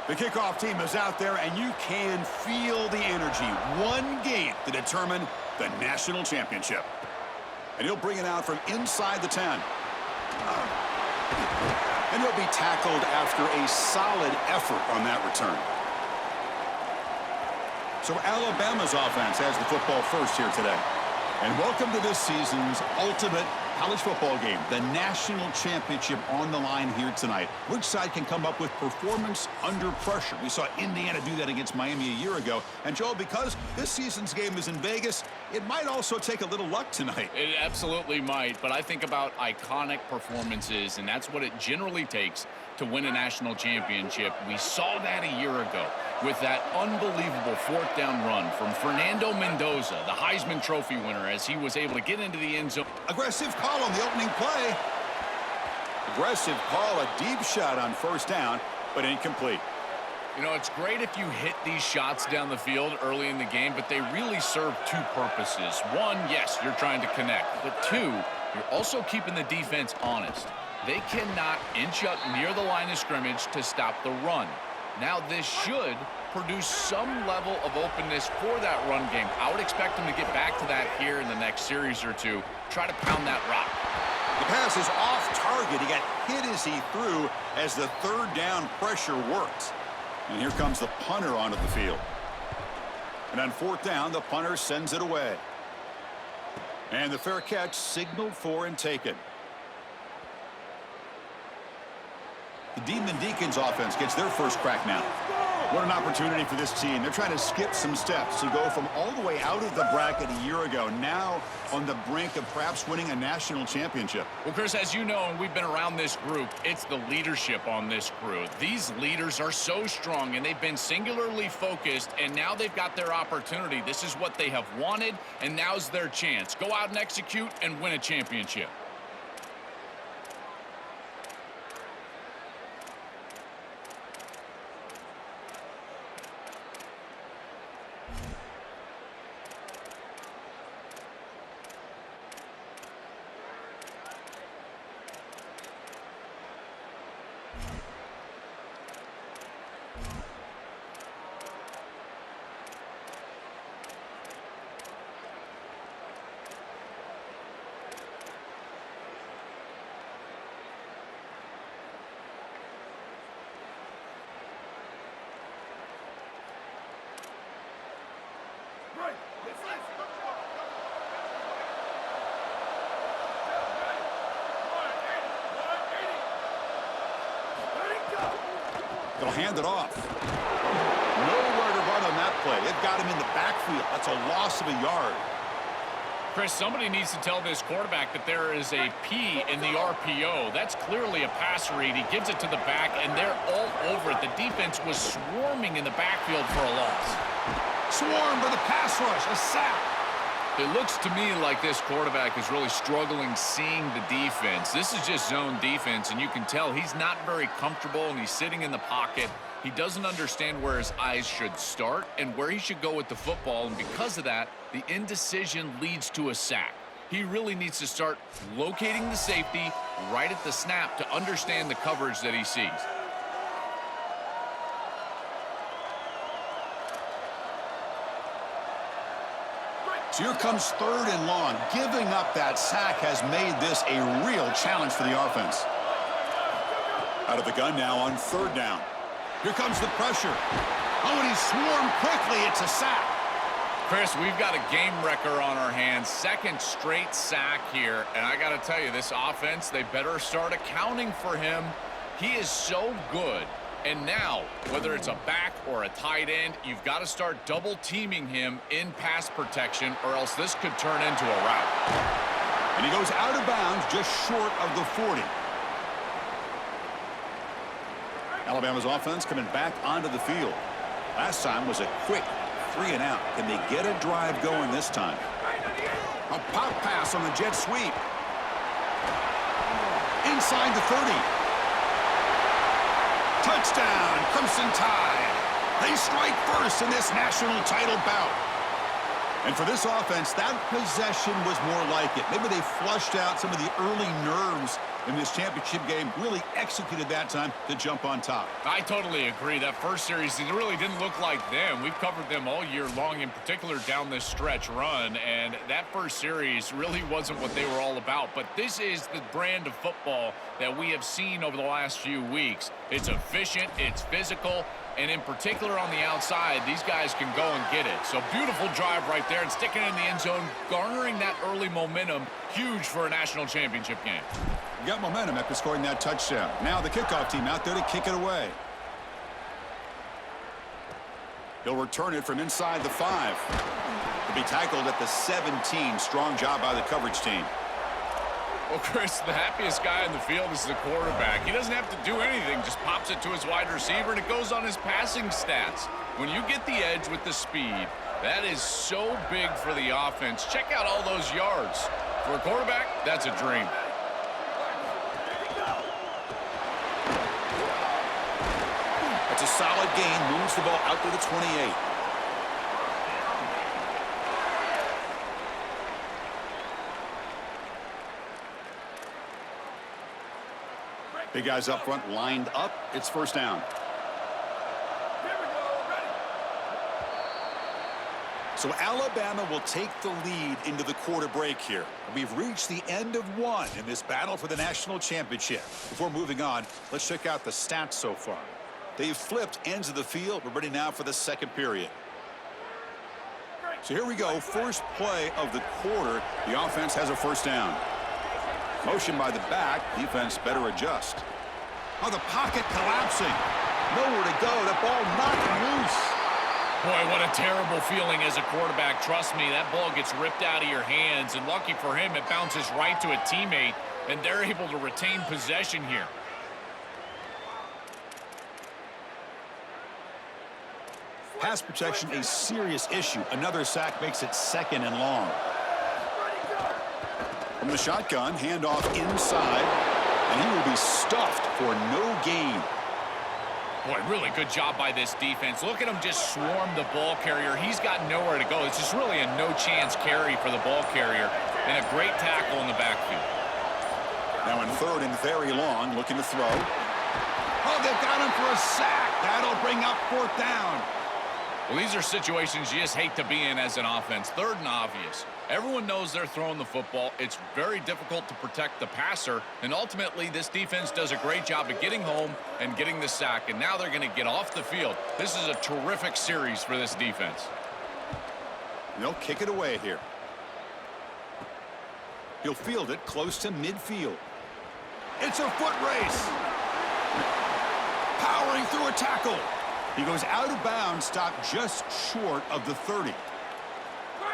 The kickoff team is out there, and you can feel the energy. One game to determine the national championship. And he'll bring it out from inside the 10. And he'll be tackled after a solid effort on that return. So Alabama's offense has the football first here today. And welcome to this season's ultimate college football game, the national championship on the line here tonight. Which side can come up with performance under pressure? We saw Indiana do that against Miami a year ago. And, Joel, because this season's game is in Vegas, it might also take a little luck tonight. It absolutely might, but I think about iconic performances, and that's what it generally takes to win a national championship. We saw that a year ago with that unbelievable fourth down run from Fernando Mendoza, the Heisman Trophy winner, as he was able to get into the end zone. Aggressive call on the opening play. Aggressive call, a deep shot on first down, but incomplete. You know, it's great if you hit these shots down the field early in the game, but they really serve two purposes. One, yes, you're trying to connect, but two, you're also keeping the defense honest. They cannot inch up near the line of scrimmage to stop the run. Now, this should produce some level of openness for that run game. I would expect them to get back to that here in the next series or two. Try to pound that rock. The pass is off target. He got hit as he threw as the third down pressure worked. And here comes the punter onto the field. And on fourth down, the punter sends it away. And the fair catch signaled for and taken. The Demon Deacons offense gets their first crack now. What an opportunity for this team. They're trying to skip some steps to go from all the way out of the bracket a year ago, now on the brink of perhaps winning a national championship. Well, Chris, as you know, and we've been around this group, it's the leadership on this crew. These leaders are so strong, and they've been singularly focused, and now they've got their opportunity. This is what they have wanted, and now's their chance. Go out and execute and win a championship. They'll hand it off. Nowhere to run on that play. They've got him in the backfield. That's a loss of a yard. Chris, somebody needs to tell this quarterback that there is a P in the RPO. That's clearly a pass read. He gives it to the back, and they're all over it. The defense was swarming in the backfield for a loss. Swarm for the pass rush, a sack. It looks to me like this quarterback is really struggling seeing the defense. This is just zone defense, and you can tell he's not very comfortable, and he's sitting in the pocket. He doesn't understand where his eyes should start and where he should go with the football, and because of that, the indecision leads to a sack. He really needs to start locating the safety right at the snap to understand the coverage that he sees. So here comes third and long. Giving up that sack has made this a real challenge for the offense. Out of the gun now on third down. Here comes the pressure. Oh, and he swarmed quickly. It's a sack. Chris, we've got a game wrecker on our hands. Second straight sack here. And I got to tell you, this offense, they better start accounting for him. He is so good. And now, whether it's a back or a tight end, you've got to start double-teaming him in pass protection, or else this could turn into a rout. And he goes out of bounds just short of the 40. Alabama's offense coming back onto the field. Last time was a quick 3-and-out. Can they get a drive going this time? A pop pass on the jet sweep. Inside the 30. Touchdown, Crimson Tide. They strike first in this national title bout. And for this offense, that possession was more like it. Maybe they flushed out some of the early nerves in this championship game really executed that time to jump on top. I totally agree. That first series, it really didn't look like them. We've covered them all year long, in particular down this stretch run, and that first series really wasn't what they were all about. But this is the brand of football that we have seen over the last few weeks. It's efficient, it's physical, and in particular on the outside, these guys can go and get it. So beautiful drive right there and sticking it in the end zone, garnering that early momentum, huge for a national championship game. Got momentum after scoring that touchdown. Now the kickoff team out there to kick it away. He'll return it from inside the 5. He'll be tackled at the 17. Strong job by the coverage team. Well, Chris, the happiest guy in the field is the quarterback. He doesn't have to do anything, just pops it to his wide receiver, and it goes on his passing stats. When you get the edge with the speed, that is so big for the offense. Check out all those yards. For a quarterback, that's a dream. It's a solid gain, moves the ball out to the 28. Big guys up front lined up. It's first down. So Alabama will take the lead into the quarter break here. We've reached the end of one in this battle for the national championship. Before moving on, let's check out the stats so far. They've flipped ends of the field. We're ready now for the second period. So here we go. First play of the quarter. The offense has a first down. Motion by the back. Defense better adjust. Oh, the pocket collapsing. Nowhere to go. The ball knocked loose. Boy, what a terrible feeling as a quarterback. Trust me, that ball gets ripped out of your hands, and lucky for him, it bounces right to a teammate, and they're able to retain possession here. Pass protection, a serious issue. Another sack makes it second and long. From the shotgun, handoff inside, and he will be stuffed for no gain. Boy, really good job by this defense. Look at him just swarm the ball carrier. He's got nowhere to go. It's just really a no-chance carry for the ball carrier, and a great tackle in the backfield. Now in third and very long, looking to throw. Oh, they've got him for a sack. That'll bring up fourth down. Well, these are situations you just hate to be in as an offense. Third and obvious. Everyone knows they're throwing the football. It's very difficult to protect the passer, and ultimately this defense does a great job of getting home and getting the sack, and now they're going to get off the field. This is a terrific series for this defense. They'll kick it away here. He'll field it close to midfield. It's a foot race. Powering through a tackle. He goes out of bounds, stopped just short of the 30.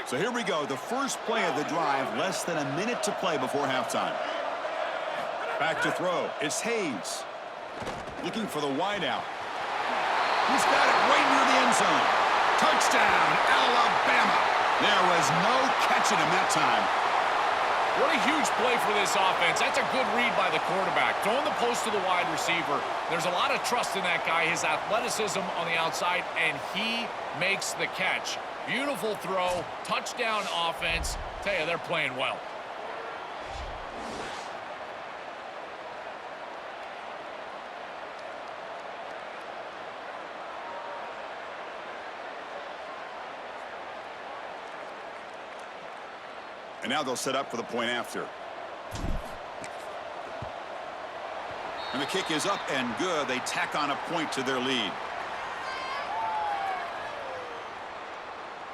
So here we go, the first play of the drive, less than a minute to play before halftime. Back to throw, it's Hayes. Looking for the wideout. He's got it right near the end zone. Touchdown, Alabama. There was no catching him that time. What a huge play for this offense. That's a good read by the quarterback. Throwing the post to the wide receiver. There's a lot of trust in that guy, his athleticism on the outside, and he makes the catch. Beautiful throw, touchdown offense. Tell you, they're playing well. And now they'll set up for the point after. And the kick is up and good. They tack on a point to their lead.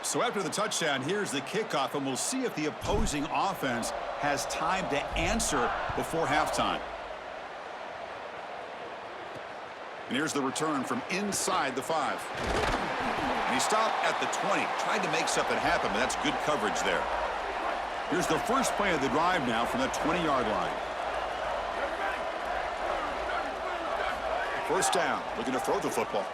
So after the touchdown, here's the kickoff, and we'll see if the opposing offense has time to answer before halftime. And here's the return from inside the 5. And he stopped at the 20. Tried to make something happen, but that's good coverage there. Here's the first play of the drive now from the 20-yard line. First down, looking to throw the football.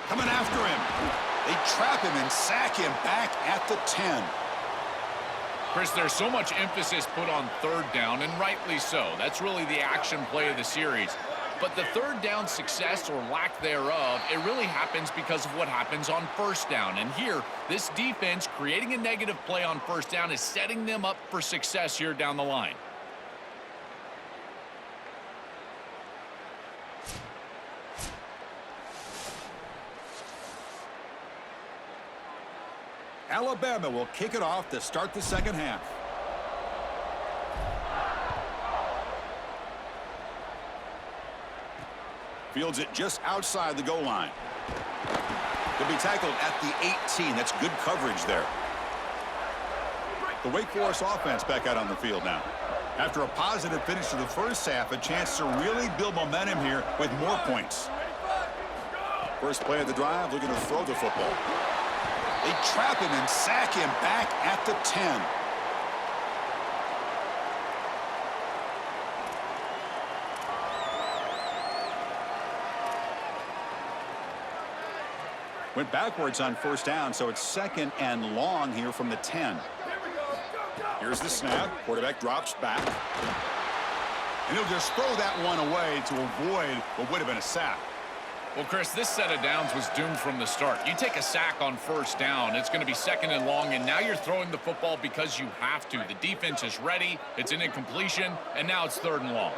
Coming after him. They trap him and sack him back at the 10. Chris, there's so much emphasis put on third down, and rightly so. That's really the action play of the series. But the third down success or lack thereof, it really happens because of what happens on first down. And here, this defense creating a negative play on first down is setting them up for success here down the line. Alabama will kick it off to start the second half. Fields it just outside the goal line. He'll be tackled at the 18. That's good coverage there. The Wake Forest offense back out on the field now. After a positive finish to the first half, a chance to really build momentum here with more points. First play of the drive, looking to throw the football. They trap him and sack him back at the 10. Went backwards on first down, so it's second and long here from the 10. Here's the snap. Quarterback drops back. And he'll just throw that one away to avoid what would have been a sack. Well, Chris, this set of downs was doomed from the start. You take a sack on first down, it's going to be second and long, and now you're throwing the football because you have to. The defense is ready, it's an incompletion, and now it's third and long.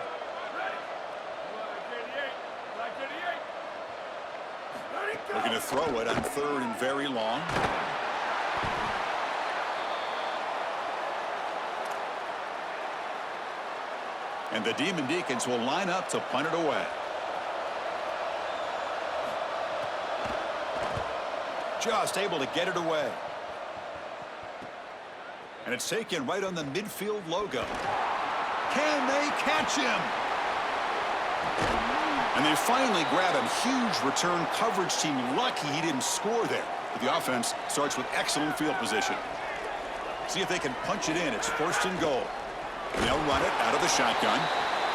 Looking to throw it on third and very long. And the Demon Deacons will line up to punt it away. Just able to get it away. And it's taken right on the midfield logo. Can they catch him? And they finally grab him. Huge return coverage team. Lucky he didn't score there. But the offense starts with excellent field position. See if they can punch it in. It's first and goal. They'll run it out of the shotgun.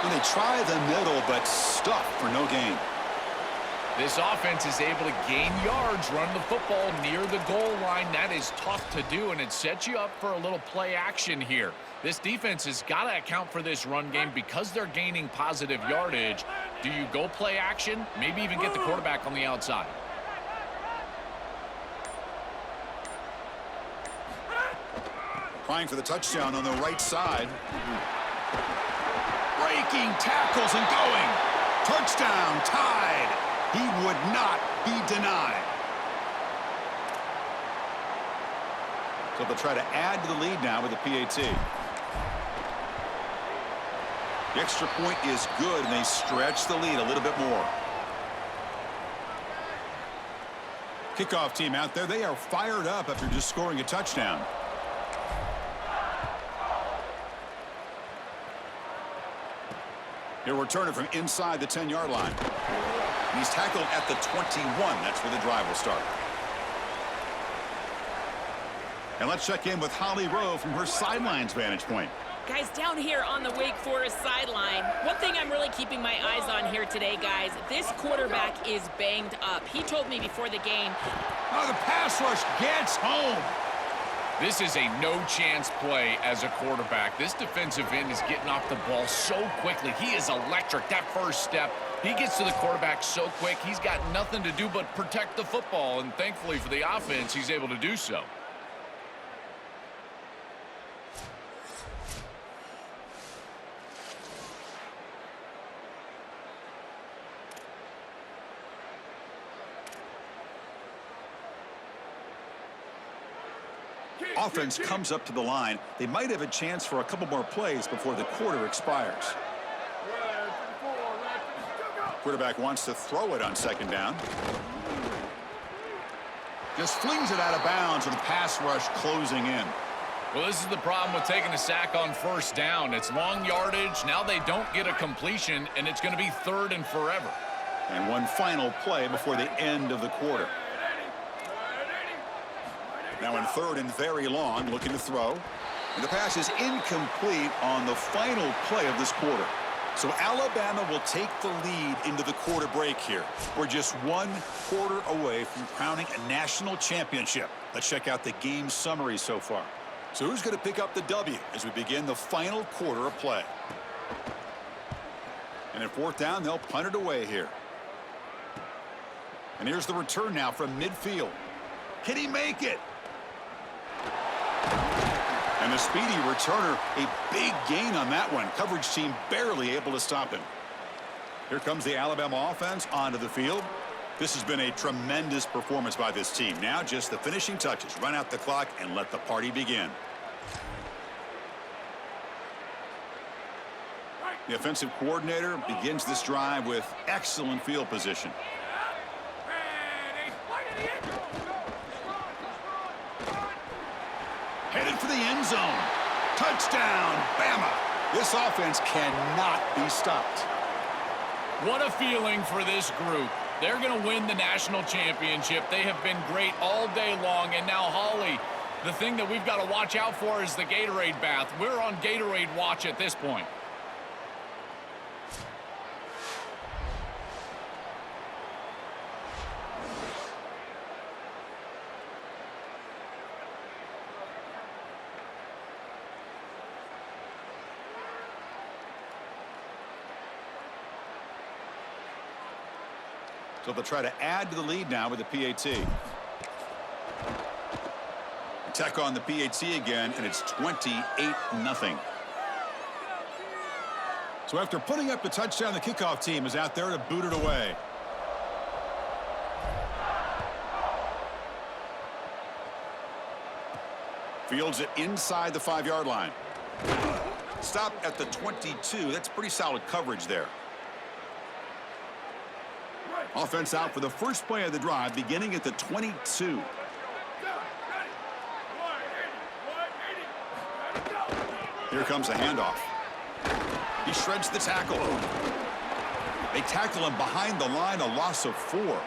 And they try the middle, but stuff for no gain. This offense is able to gain yards, run the football near the goal line. That is tough to do, and it sets you up for a little play action here. This defense has got to account for this run game because they're gaining positive yardage. Do you go play action? Maybe even get the quarterback on the outside. Trying for the touchdown on the right side. Breaking tackles and going. Touchdown, tied. He would not be denied. So they'll try to add to the lead now with the PAT. The extra point is good, and they stretch the lead a little bit more. Kickoff team out there, they are fired up after just scoring a touchdown. He'll return it from inside the 10-yard line. He's tackled at the 21. That's where the drive will start. And let's check in with Holly Rowe from her sidelines vantage point. Guys, down here on the Wake Forest sideline, one thing I'm really keeping my eyes on here today, guys, this quarterback is banged up. He told me before the game. Oh, the pass rush gets home. This is a no-chance play as a quarterback. This defensive end is getting off the ball so quickly. He is electric. That first step, he gets to the quarterback so quick, he's got nothing to do but protect the football, and thankfully for the offense, he's able to do so. Offense comes up to the line. They might have a chance for a couple more plays before the quarter expires. Quarterback wants to throw it on second down. Just flings it out of bounds with the pass rush closing in. Well, this is the problem with taking a sack on first down. It's long yardage. Now they don't get a completion, and it's going to be third and forever. And one final play before the end of the quarter. Now in third and very long, looking to throw. And the pass is incomplete on the final play of this quarter. So Alabama will take the lead into the quarter break here. We're just one quarter away from crowning a national championship. Let's check out the game summary so far. So who's going to pick up the W as we begin the final quarter of play? And at fourth down, they'll punt it away here. And here's the return now from midfield. Can he make it? And the speedy returner, a big gain on that one. Coverage team barely able to stop him. Here comes the Alabama offense onto the field. This has been a tremendous performance by this team. Now just the finishing touches. Run out the clock and let the party begin. The offensive coordinator begins this drive with excellent field position. Headed for the end zone. Touchdown, Bama. This offense cannot be stopped. What a feeling for this group. They're going to win the national championship. They have been great all day long. And now, Holly, the thing that we've got to watch out for is the Gatorade bath. We're on Gatorade watch at this point. So they'll try to add to the lead now with the PAT. Attack on the PAT again, and it's 28-0. So after putting up the touchdown, the kickoff team is out there to boot it away. Fields it inside the 5-yard line. Stop at the 22. That's pretty solid coverage there. Offense out for the first play of the drive, beginning at the 22. Here comes a handoff. He shreds the tackle. They tackle him behind the line, a loss of 4.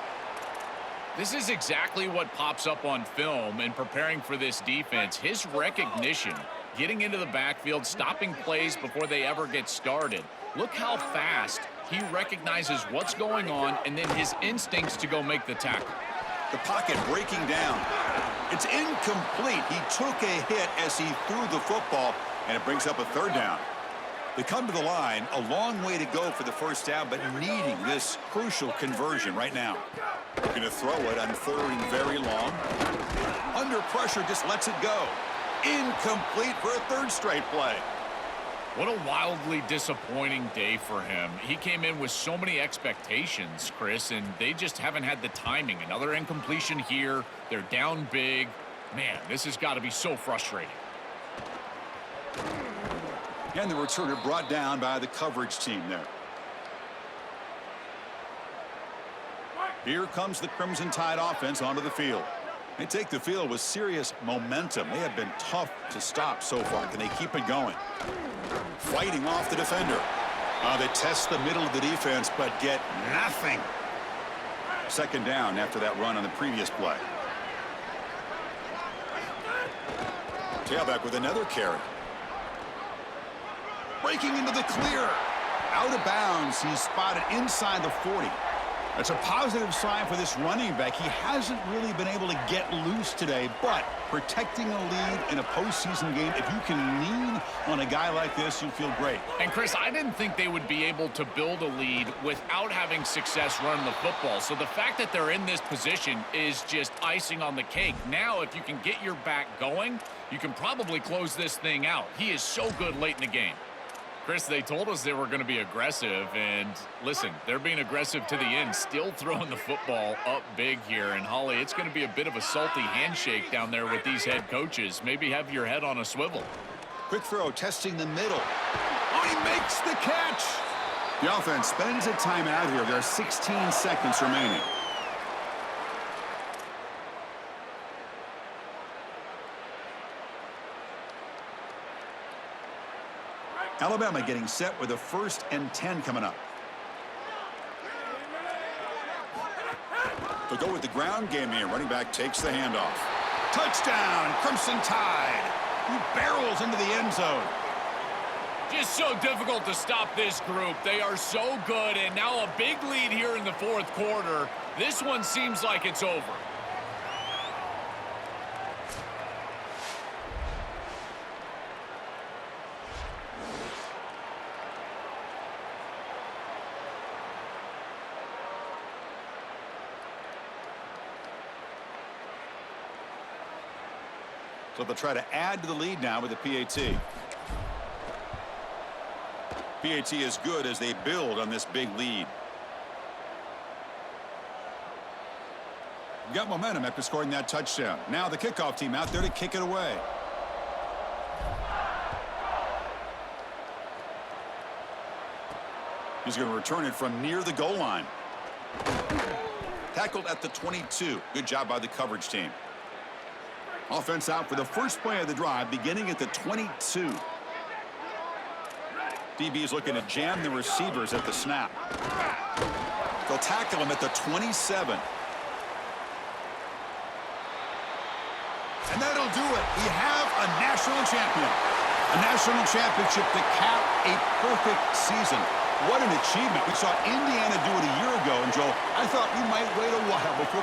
This is exactly what pops up on film in preparing for this defense. His recognition, getting into the backfield, stopping plays before they ever get started. Look how fast he recognizes what's going on, and then his instincts to go make the tackle. The pocket breaking down. It's incomplete. He took a hit as he threw the football, and it brings up a 3rd down. They come to the line, a long way to go for the first down, but needing this crucial conversion right now. They're going to throw it on 3rd and very long. Under pressure, just lets it go. Incomplete for a 3rd straight play. What a wildly disappointing day for him. He came in with so many expectations, Chris, and they just haven't had the timing. Another incompletion here. They're down big. Man, this has got to be so frustrating. And the returner brought down by the coverage team there. Here comes the Crimson Tide offense onto the field. They take the field with serious momentum. They have been tough to stop so far. Can they keep it going? Fighting off the defender. They test the middle of the defense, but get nothing. 2nd down after that run on the previous play. Tailback with another carry. Breaking into the clear. Out of bounds. He's spotted inside the 40. That's a positive sign for this running back. He hasn't really been able to get loose today, but protecting a lead in a postseason game, if you can lean on a guy like this, you feel great. And, Chris, I didn't think they would be able to build a lead without having success running the football. So the fact that they're in this position is just icing on the cake. Now, if you can get your back going, you can probably close this thing out. He is so good late in the game. Chris, they told us they were going to be aggressive, and listen, they're being aggressive to the end, still throwing the football up big here. And, Holly, it's going to be a bit of a salty handshake down there with these head coaches. Maybe have your head on a swivel. Quick throw, testing the middle. Oh, he makes the catch! The offense spends a timeout here. There are 16 seconds remaining. Alabama getting set with a 1st and 10 coming up. They'll go with the ground game here. Running back takes the handoff. Touchdown, Crimson Tide. He barrels into the end zone. Just so difficult to stop this group. They are so good, and now a big lead here in the 4th quarter. This one seems like it's over. So they'll try to add to the lead now with the PAT. PAT is good as they build on this big lead. Got momentum after scoring that touchdown. Now the kickoff team out there to kick it away. He's going to return it from near the goal line. Tackled at the 22. Good job by the coverage team. Offense out for the first play of the drive, beginning at the 22. DB is looking to jam the receivers at the snap. They'll tackle him at the 27. And that'll do it. We have a national champion. A national championship to cap a perfect season. What an achievement. We saw Indiana do it a year ago, and Joe, I thought we might wait a while before we